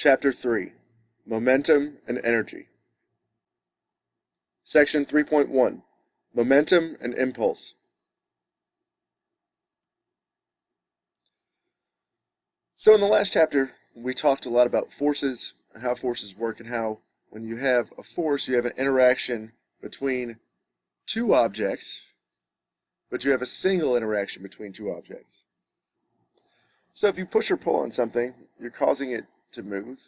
Chapter 3, Momentum and Energy. Section 3.1, Momentum and Impulse. So in the last chapter, we talked a lot about forces and how forces work and how when you have a force, you have an interaction between two objects, but you have a single interaction between two objects. So if you push or pull on something, you're causing it to move.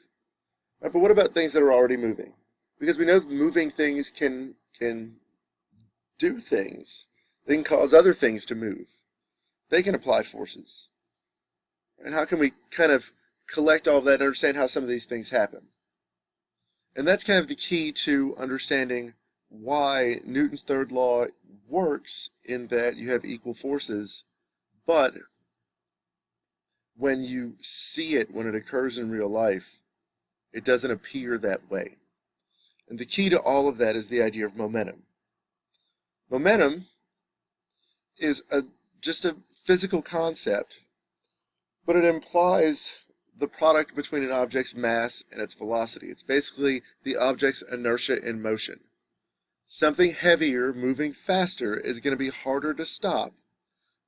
But what about things that are already moving? Because we know that moving things can do things. They can cause other things to move. They can apply forces. And how can we kind of collect all of that and understand how some of these things happen? And that's kind of the key to understanding why Newton's third law works, in that you have equal forces, but when you see it, when it occurs in real life, it doesn't appear that way. And the key to all of that is the idea of momentum. Momentum is just a physical concept, but it implies the product between an object's mass and its velocity. It's basically the object's inertia in motion. Something heavier moving faster is going to be harder to stop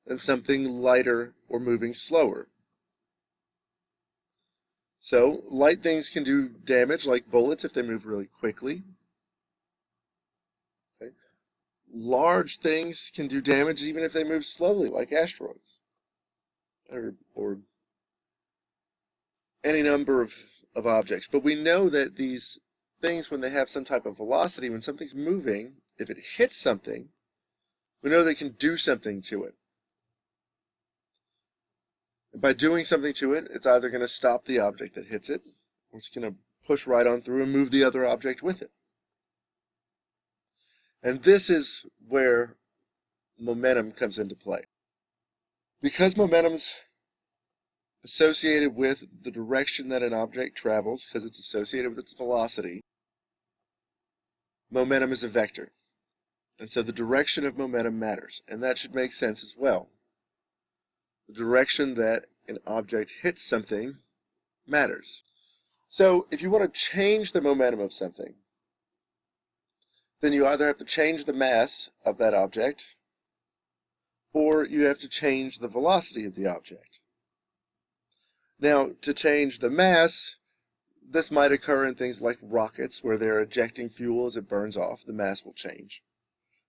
than something lighter or moving slower. So light things can do damage, like bullets, if they move really quickly. Okay. Large things can do damage even if they move slowly, like asteroids, or any number of objects. But we know that these things, when they have some type of velocity, when something's moving, if it hits something, we know they can do something to it. And by doing something to it, it's either going to stop the object that hits it, or it's going to push right on through and move the other object with it. And this is where momentum comes into play. Because momentum's associated with the direction that an object travels, because it's associated with its velocity, momentum is a vector. And so the direction of momentum matters, and that should make sense as well. The direction that an object hits something matters. So if you want to change the momentum of something, then you either have to change the mass of that object, or you have to change the velocity of the object. Now, to change the mass, this might occur in things like rockets, where they're ejecting fuel as it burns off. The mass will change.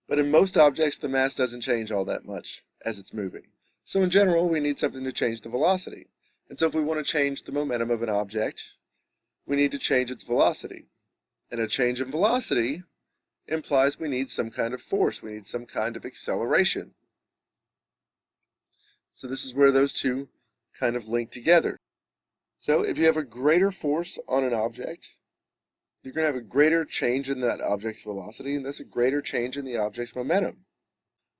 But in most objects, the mass doesn't change all that much as it's moving. So in general, we need something to change the velocity. And so if we want to change the momentum of an object, we need to change its velocity. And a change in velocity implies we need some kind of force. We need some kind of acceleration. So this is where those two kind of link together. So if you have a greater force on an object, you're going to have a greater change in that object's velocity, and thus a greater change in the object's momentum.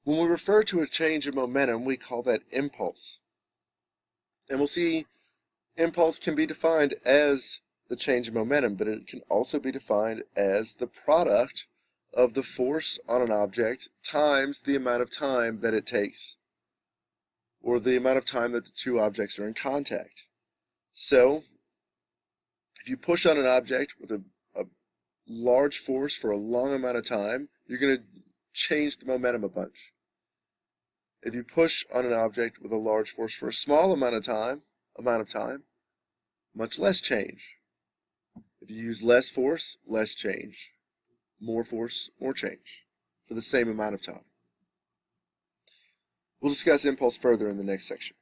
When we refer to a change in momentum, we call that impulse. And we'll see impulse can be defined as the change in momentum, but it can also be defined as the product of the force on an object times the amount of time that it takes, or the amount of time that the two objects are in contact. So, if you push on an object with a large force for a long amount of time, you're going to change the momentum a bunch. If you push on an object with a large force for a small amount of time, much less change. If you use less force, less change. More force, more change, for the same amount of time. We'll discuss impulse further in the next section.